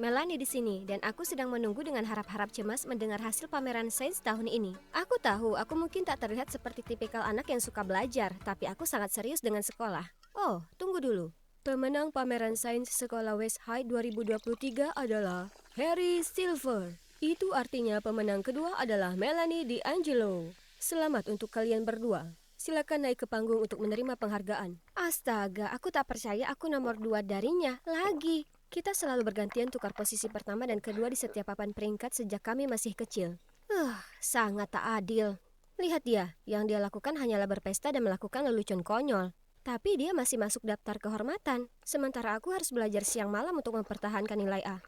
Melanie di sini, dan aku sedang menunggu dengan harap-harap cemas mendengar hasil pameran sains tahun ini. Aku tahu, aku mungkin tak terlihat seperti tipikal anak yang suka belajar, tapi aku sangat serius dengan sekolah. Oh, tunggu dulu. Pemenang pameran sains sekolah West High 2023 adalah Harry Silver. Itu artinya pemenang kedua adalah Melanie D'Angelo. Selamat untuk kalian berdua. Silakan naik ke panggung untuk menerima penghargaan. Astaga, aku tak percaya aku nomor 2 darinya lagi. Kita selalu bergantian tukar posisi pertama dan kedua di setiap papan peringkat sejak kami masih kecil. Sangat tak adil. Lihat dia, yang dia lakukan hanyalah berpesta dan melakukan lelucon konyol. Tapi dia masih masuk daftar kehormatan. Sementara aku harus belajar siang malam untuk mempertahankan nilai A.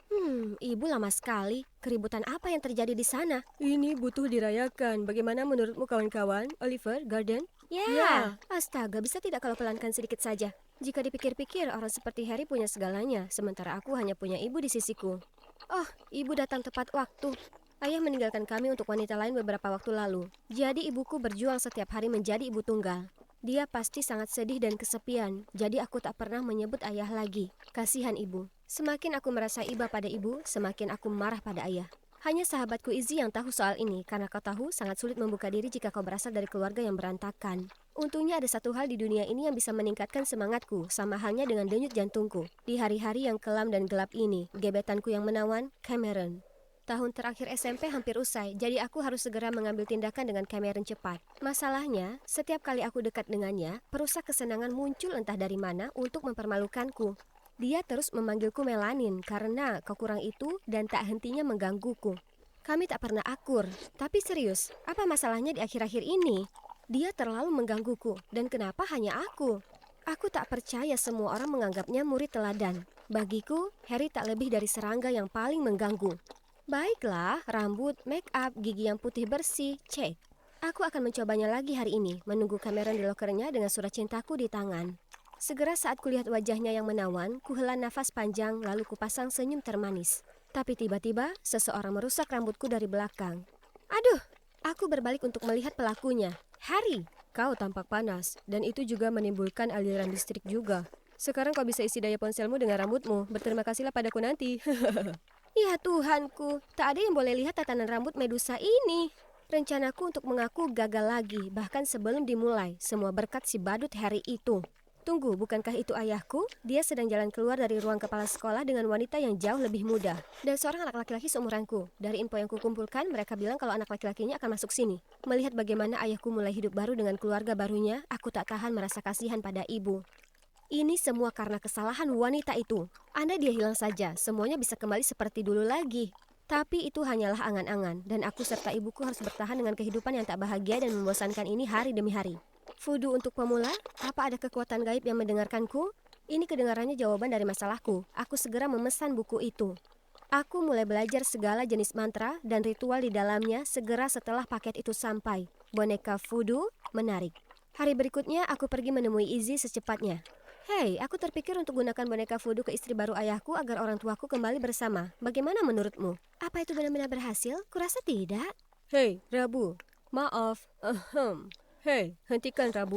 Ibu lama sekali. Keributan apa yang terjadi di sana? Ini butuh dirayakan. Bagaimana menurutmu kawan-kawan? Oliver, Garden? Ya. Astaga, bisa tidak kalau pelankan sedikit saja? Jika dipikir-pikir, orang seperti Harry punya segalanya, sementara aku hanya punya ibu di sisiku. Oh, ibu datang tepat waktu. Ayah meninggalkan kami untuk wanita lain beberapa waktu lalu. Jadi ibuku berjuang setiap hari menjadi ibu tunggal. Dia pasti sangat sedih dan kesepian, jadi aku tak pernah menyebut ayah lagi. Kasihan ibu. Semakin aku merasa iba pada ibu, semakin aku marah pada ayah. Hanya sahabatku Izzy yang tahu soal ini, karena kau tahu sangat sulit membuka diri jika kau berasal dari keluarga yang berantakan. Untungnya ada satu hal di dunia ini yang bisa meningkatkan semangatku, sama halnya dengan denyut jantungku. Di hari-hari yang kelam dan gelap ini, gebetanku yang menawan, Cameron. Tahun terakhir SMP hampir usai, jadi aku harus segera mengambil tindakan dengan Cameron cepat. Masalahnya, setiap kali aku dekat dengannya, perusak kesenangan muncul entah dari mana untuk mempermalukanku. Dia terus memanggilku Melanin karena kekurang itu dan tak hentinya menggangguku. Kami tak pernah akur, tapi serius, apa masalahnya di akhir-akhir ini? Dia terlalu menggangguku, dan kenapa hanya aku? Aku tak percaya semua orang menganggapnya murid teladan. Bagiku, Harry tak lebih dari serangga yang paling mengganggu. Baiklah, rambut, make up, gigi yang putih bersih, cek. Aku akan mencobanya lagi hari ini, menunggu Cameron di lokernya dengan surat cintaku di tangan. Segera saat kulihat wajahnya yang menawan, kuhela nafas panjang lalu kupasang senyum termanis. Tapi tiba-tiba, seseorang merusak rambutku dari belakang. Aduh, aku berbalik untuk melihat pelakunya. Harry, kau tampak panas, dan itu juga menimbulkan aliran listrik juga. Sekarang kau bisa isi daya ponselmu dengan rambutmu. Berterima kasihlah padaku nanti. Ya Tuhanku, tak ada yang boleh lihat tatanan rambut Medusa ini. Rencanaku untuk mengaku gagal lagi, bahkan sebelum dimulai, semua berkat si badut Harry itu. Tunggu, bukankah itu ayahku? Dia sedang jalan keluar dari ruang kepala sekolah dengan wanita yang jauh lebih muda. Dan seorang anak laki-laki seumuranku. Dari info yang kukumpulkan, mereka bilang kalau anak laki-lakinya akan masuk sini. Melihat bagaimana ayahku mulai hidup baru dengan keluarga barunya, aku tak tahan merasa kasihan pada ibu. Ini semua karena kesalahan wanita itu. Andai dia hilang saja, semuanya bisa kembali seperti dulu lagi. Tapi itu hanyalah angan-angan, dan aku serta ibuku harus bertahan dengan kehidupan yang tak bahagia dan membosankan ini hari demi hari. Fudu untuk pemula? Apa ada kekuatan gaib yang mendengarkanku? Ini kedengarannya jawaban dari masalahku. Aku segera memesan buku itu. Aku mulai belajar segala jenis mantra dan ritual di dalamnya segera setelah paket itu sampai. Boneka Fudu menarik. Hari berikutnya aku pergi menemui Izzy secepatnya. Hei, aku terpikir untuk gunakan boneka Fudu ke istri baru ayahku agar orang tuaku kembali bersama. Bagaimana menurutmu? Apa itu benar-benar berhasil? Kurasa tidak. Hei, Rabu. Maaf. Hei, hentikan Rabu.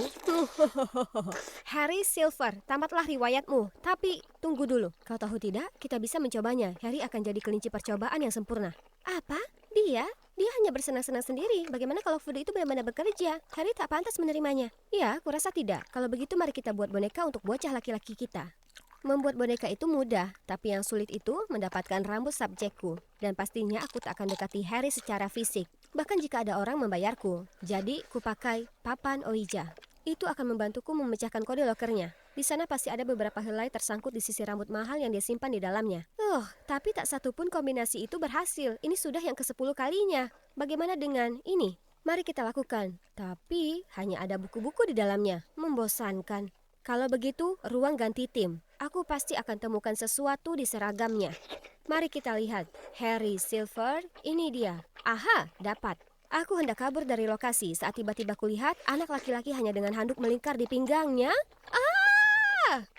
Harry Silver, tamatlah riwayatmu. Tapi, tunggu dulu. Kau tahu tidak, kita bisa mencobanya. Harry akan jadi kelinci percobaan yang sempurna. Apa? Dia? Dia hanya bersenang-senang sendiri. Bagaimana kalau Fudu itu benar-benar bekerja? Harry tak pantas menerimanya. Ya, kurasa tidak. Kalau begitu mari kita buat boneka untuk bocah laki-laki kita. Membuat boneka itu mudah, tapi yang sulit itu mendapatkan rambut subjekku. Dan pastinya aku tak akan dekati Harry secara fisik. Bahkan jika ada orang membayarku. Jadi, kupakai papan Ouija. Itu akan membantuku memecahkan kode lokernya. Di sana pasti ada beberapa helai tersangkut di sisi rambut mahal yang dia simpan di dalamnya. Tapi tak satu pun kombinasi itu berhasil. Ini sudah yang ke-10 kalinya. Bagaimana dengan ini? Mari kita lakukan. Tapi hanya ada buku-buku di dalamnya. Membosankan. Kalau begitu, ruang ganti tim. Aku pasti akan temukan sesuatu di seragamnya. Mari kita lihat. Harry Silver, ini dia. Aha, dapat. Aku hendak kabur dari lokasi saat tiba-tiba kulihat anak laki-laki hanya dengan handuk melingkar di pinggangnya.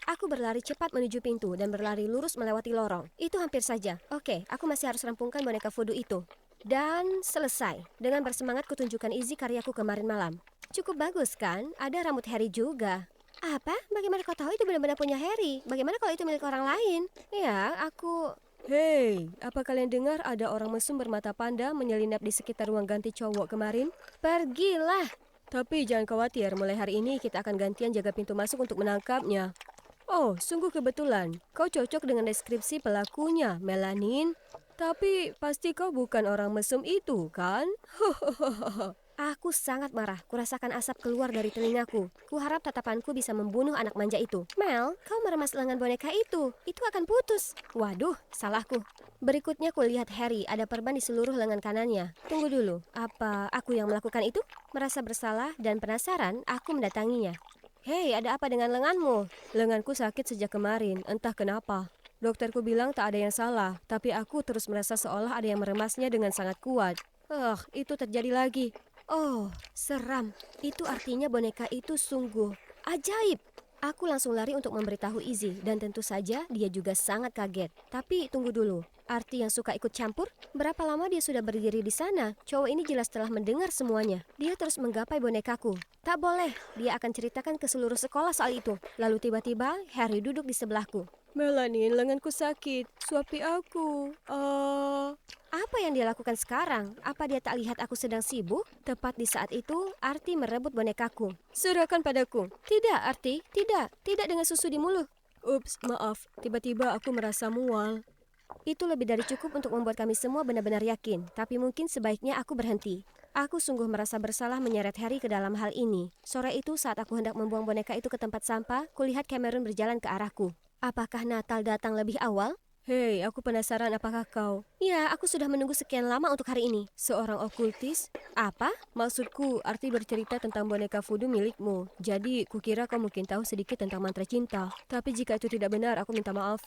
Aku berlari cepat menuju pintu dan berlari lurus melewati lorong. Itu hampir saja. Oke, aku masih harus rampungkan boneka Fudu itu. Dan selesai. Dengan bersemangat kutunjukkan Izzy karyaku kemarin malam. Cukup bagus kan? Ada rambut Harry juga. Apa? Bagaimana kau tahu itu benar-benar punya Harry? Bagaimana kalau itu milik orang lain? Ya, aku... Hei, apa kalian dengar ada orang mesum bermata panda menyelinap di sekitar ruang ganti cowok kemarin? Pergilah! Tapi jangan khawatir, mulai hari ini kita akan gantian jaga pintu masuk untuk menangkapnya. Oh, sungguh kebetulan. Kau cocok dengan deskripsi pelakunya, Melanin. Tapi pasti kau bukan orang mesum itu, kan? Aku sangat marah. Kurasakan asap keluar dari telingaku. Kuharap tatapanku bisa membunuh anak manja itu. Mel, kau meremas lengan boneka itu. Itu akan putus. Waduh, salahku. Berikutnya kulihat Harry ada perban di seluruh lengan kanannya. Tunggu dulu, apa aku yang melakukan itu? Merasa bersalah dan penasaran, aku mendatanginya. Hei, ada apa dengan lenganmu? Lenganku sakit sejak kemarin, entah kenapa. Dokterku bilang tak ada yang salah, tapi aku terus merasa seolah ada yang meremasnya dengan sangat kuat. Itu terjadi lagi. Oh, seram. Itu artinya boneka itu sungguh ajaib. Aku langsung lari untuk memberitahu Izzy dan tentu saja dia juga sangat kaget. Tapi tunggu dulu, Arti yang suka ikut campur? Berapa lama dia sudah berdiri di sana? Cowok ini jelas telah mendengar semuanya. Dia terus menggapai bonekaku. Tak boleh, dia akan ceritakan ke seluruh sekolah soal itu. Lalu tiba-tiba Harry duduk di sebelahku. Melanie, lenganku sakit. Suapi aku. Apa yang dia lakukan sekarang? Apa dia tak lihat aku sedang sibuk? Tepat di saat itu, Arti merebut bonekaku. Serahkan padaku. Tidak, Arti. Tidak. Tidak dengan susu di mulut. Ups, maaf. Tiba-tiba aku merasa mual. Itu lebih dari cukup untuk membuat kami semua benar-benar yakin. Tapi mungkin sebaiknya aku berhenti. Aku sungguh merasa bersalah menyeret Harry ke dalam hal ini. Sore itu saat aku hendak membuang boneka itu ke tempat sampah, kulihat Cameron berjalan ke arahku. Apakah Natal datang lebih awal? Hei, aku penasaran apakah kau... Ya, aku sudah menunggu sekian lama untuk hari ini. Seorang okultis? Apa? Maksudku, Arti bercerita tentang boneka voodoo milikmu. Jadi, kukira kau mungkin tahu sedikit tentang mantra cinta. Tapi jika itu tidak benar, aku minta maaf.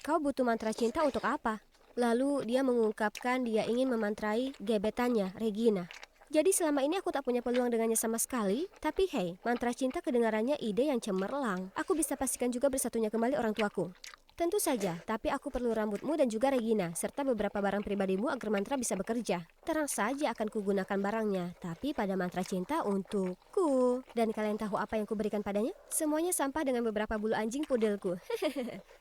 Kau butuh mantra cinta untuk apa? Lalu, dia mengungkapkan dia ingin memantrai gebetannya, Regina. Jadi selama ini aku tak punya peluang dengannya sama sekali. Tapi hei, mantra cinta kedengarannya ide yang cemerlang. Aku bisa pastikan juga bersatunya kembali orang tuaku. Tentu saja, tapi aku perlu rambutmu dan juga Regina, serta beberapa barang pribadimu agar mantra bisa bekerja. Terang saja akan kugunakan barangnya, tapi pada mantra cinta untukku. Dan kalian tahu apa yang kuberikan padanya? Semuanya sampah dengan beberapa bulu anjing pudelku.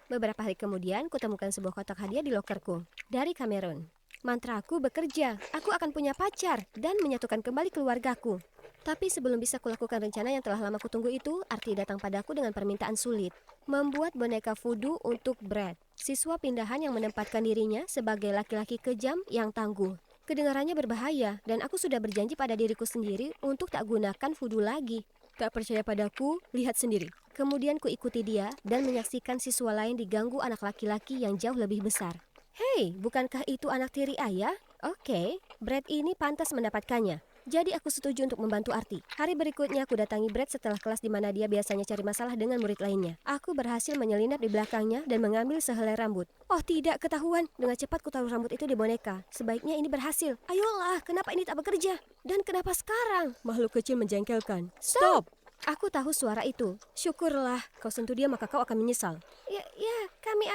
Beberapa hari kemudian, kutemukan sebuah kotak hadiah di lokerku. Dari Cameron. Mantraku bekerja, aku akan punya pacar dan menyatukan kembali keluargaku. Tapi sebelum bisa kulakukan rencana yang telah lama kutunggu itu, Arti datang padaku dengan permintaan sulit. Membuat boneka voodoo untuk Brad, siswa pindahan yang menempatkan dirinya sebagai laki-laki kejam yang tangguh. Kedengarannya berbahaya dan aku sudah berjanji pada diriku sendiri untuk tak gunakan voodoo lagi. Tak percaya padaku, lihat sendiri. Kemudian kuikuti dia dan menyaksikan siswa lain diganggu anak laki-laki yang jauh lebih besar. Hei, bukankah itu anak tiri ayah? Oke, Brad ini pantas mendapatkannya. Jadi aku setuju untuk membantu Arti. Hari berikutnya aku datangi Brad setelah kelas di mana dia biasanya cari masalah dengan murid lainnya. Aku berhasil menyelinap di belakangnya dan mengambil sehelai rambut. Oh tidak, ketahuan. Dengan cepat ku taruh rambut itu di boneka. Sebaiknya ini berhasil. Ayolah, kenapa ini tak bekerja? Dan kenapa sekarang? Makhluk kecil menjengkelkan. Stop! Aku tahu suara itu. Syukurlah, kau sentuh dia maka kau akan menyesal. Ya, kami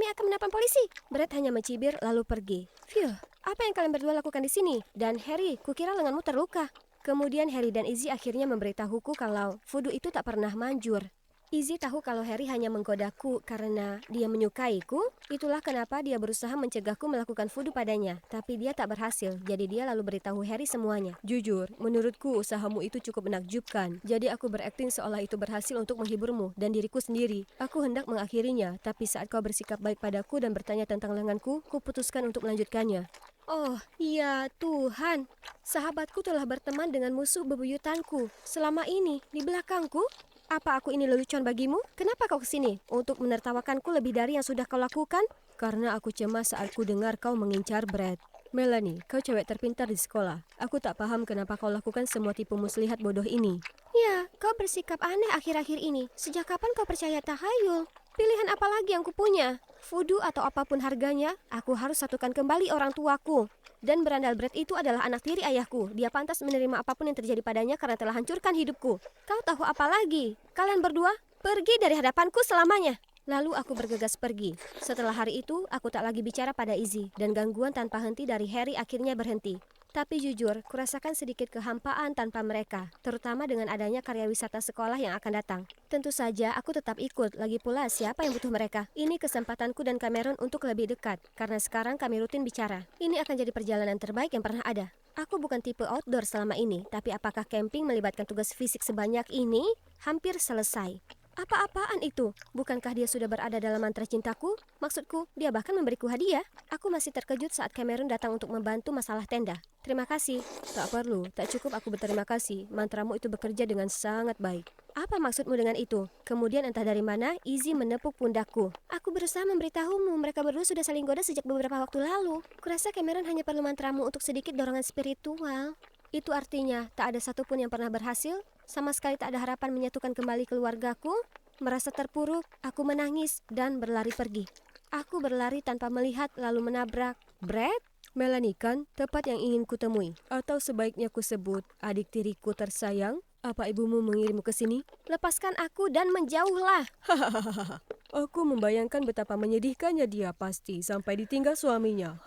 akan menelpon polisi. Brad hanya mencibir lalu pergi. Phew, apa yang kalian berdua lakukan di sini? Dan Harry, kukira lenganmu terluka. Kemudian Harry dan Izzy akhirnya memberitahuku kalau voodoo itu tak pernah manjur. Izzy tahu kalau Harry hanya menggodaku karena dia menyukaiku. Itulah kenapa dia berusaha mencegahku melakukan voodoo padanya. Tapi dia tak berhasil, jadi dia lalu beritahu Harry semuanya. Jujur, menurutku usahamu itu cukup menakjubkan. Jadi aku berakting seolah itu berhasil untuk menghiburmu dan diriku sendiri. Aku hendak mengakhirinya, tapi saat kau bersikap baik padaku dan bertanya tentang lenganku, kuputuskan untuk melanjutkannya. Oh, ya Tuhan. Sahabatku telah berteman dengan musuh bebuyutanku. Selama ini, di belakangku. Apa aku ini lelucon bagimu? Kenapa kau kesini? Untuk menertawakanku lebih dari yang sudah kau lakukan? Karena aku cemas saat ku dengar kau mengincar Brad. Melanie, kau cewek terpintar di sekolah. Aku tak paham kenapa kau lakukan semua tipu muslihat bodoh ini. Ya, kau bersikap aneh akhir-akhir ini. Sejak kapan kau percaya tahayul? Pilihan apa lagi yang kupunya? Voodoo atau apapun harganya, aku harus satukan kembali orang tuaku. Dan berandal Brad itu adalah anak tiri ayahku. Dia pantas menerima apapun yang terjadi padanya karena telah hancurkan hidupku. Kau tahu apa lagi? Kalian berdua, pergi dari hadapanku selamanya. Lalu aku bergegas pergi. Setelah hari itu, aku tak lagi bicara pada Izzy. Dan gangguan tanpa henti dari Harry akhirnya berhenti. Tapi jujur, kurasakan sedikit kehampaan tanpa mereka, terutama dengan adanya karya wisata sekolah yang akan datang. Tentu saja aku tetap ikut, lagi pula siapa yang butuh mereka? Ini kesempatanku dan Cameron untuk lebih dekat, karena sekarang kami rutin bicara. Ini akan jadi perjalanan terbaik yang pernah ada. Aku bukan tipe outdoor selama ini, tapi apakah camping melibatkan tugas fisik sebanyak ini? Hampir selesai. Apa-apaan itu? Bukankah dia sudah berada dalam mantra cintaku? Maksudku, dia bahkan memberiku hadiah. Aku masih terkejut saat Cameron datang untuk membantu masalah tenda. Terima kasih. Tak perlu, tak cukup aku berterima kasih. Mantramu itu bekerja dengan sangat baik. Apa maksudmu dengan itu? Kemudian entah dari mana, Izzy menepuk pundakku. Aku berusaha memberitahumu, mereka berdua sudah saling goda sejak beberapa waktu lalu. Kurasa Cameron hanya perlu mantramu untuk sedikit dorongan spiritual. Itu artinya, tak ada satupun yang pernah berhasil? Sama sekali tak ada harapan menyatukan kembali keluargaku? Merasa terpuruk, aku menangis dan berlari pergi. Aku berlari tanpa melihat lalu menabrak Brad? Melanie kan, tepat yang ingin kutemui. Atau sebaiknya kusebut, adik tiriku tersayang. Apa ibumu mengirimmu ke sini? Lepaskan aku dan menjauhlah. Hahaha. Aku membayangkan betapa menyedihkannya dia pasti sampai ditinggal suaminya.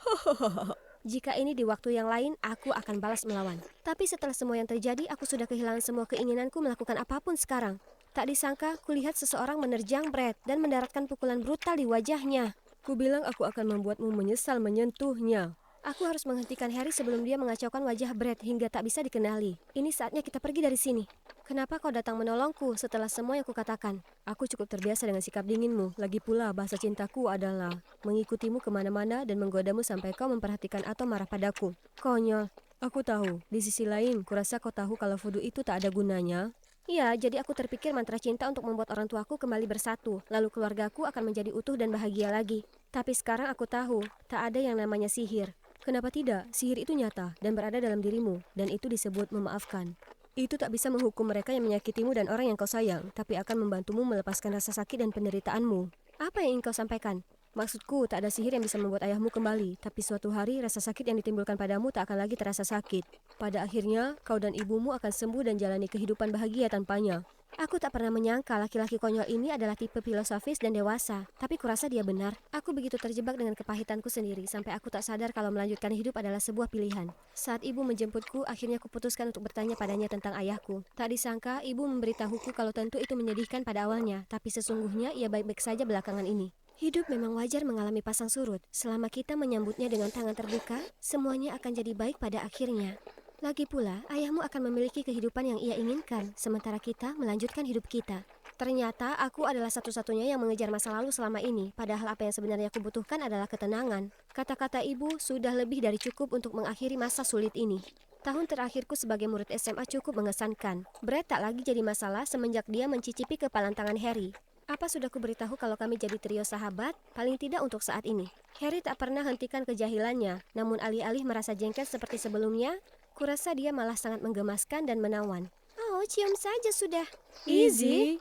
Jika ini di waktu yang lain, aku akan balas melawan. Tapi setelah semua yang terjadi, aku sudah kehilangan semua keinginanku melakukan apapun sekarang. Tak disangka, kulihat seseorang menerjang Brad dan mendaratkan pukulan brutal di wajahnya. Kubilang aku akan membuatmu menyesal menyentuhnya. Aku harus menghentikan Harry sebelum dia mengacaukan wajah Brad hingga tak bisa dikenali. Ini saatnya kita pergi dari sini. Kenapa kau datang menolongku setelah semua yang kukatakan? Aku cukup terbiasa dengan sikap dinginmu. Lagi pula bahasa cintaku adalah mengikutimu kemana-mana dan menggodamu sampai kau memperhatikan atau marah padaku. Konyol. Aku tahu. Di sisi lain, kurasa kau tahu kalau voodoo itu tak ada gunanya. Iya, jadi aku terpikir mantra cinta untuk membuat orang tuaku kembali bersatu. Lalu keluargaku akan menjadi utuh dan bahagia lagi. Tapi sekarang aku tahu, tak ada yang namanya sihir. Kenapa tidak? Sihir itu nyata dan berada dalam dirimu, dan itu disebut memaafkan. Itu tak bisa menghukum mereka yang menyakitimu dan orang yang kau sayang, tapi akan membantumu melepaskan rasa sakit dan penderitaanmu. Apa yang ingin kau sampaikan? Maksudku, tak ada sihir yang bisa membuat ayahmu kembali, tapi suatu hari rasa sakit yang ditimbulkan padamu tak akan lagi terasa sakit. Pada akhirnya, kau dan ibumu akan sembuh dan jalani kehidupan bahagia tanpanya. Aku tak pernah menyangka laki-laki konyol ini adalah tipe filosofis dan dewasa, tapi kurasa dia benar. Aku begitu terjebak dengan kepahitanku sendiri sampai aku tak sadar kalau melanjutkan hidup adalah sebuah pilihan. Saat ibu menjemputku, akhirnya kuputuskan untuk bertanya padanya tentang ayahku. Tak disangka, ibu memberitahuku kalau tentu itu menyedihkan pada awalnya, tapi sesungguhnya ia baik-baik saja belakangan ini. Hidup memang wajar mengalami pasang surut. Selama kita menyambutnya dengan tangan terbuka, semuanya akan jadi baik pada akhirnya. Lagi pula, ayahmu akan memiliki kehidupan yang ia inginkan, sementara kita melanjutkan hidup kita. Ternyata aku adalah satu-satunya yang mengejar masa lalu selama ini, padahal apa yang sebenarnya aku butuhkan adalah ketenangan. Kata-kata ibu sudah lebih dari cukup untuk mengakhiri masa sulit ini. Tahun terakhirku sebagai murid SMA cukup mengesankan. Brad tak lagi jadi masalah semenjak dia mencicipi kepalan tangan Harry. Apa sudah kuberitahu kalau kami jadi trio sahabat? Paling tidak untuk saat ini. Harry tak pernah hentikan kejahilannya, namun alih-alih merasa jengkel seperti sebelumnya, kurasa dia malah sangat menggemaskan dan menawan. Oh, cium saja sudah. Izzy,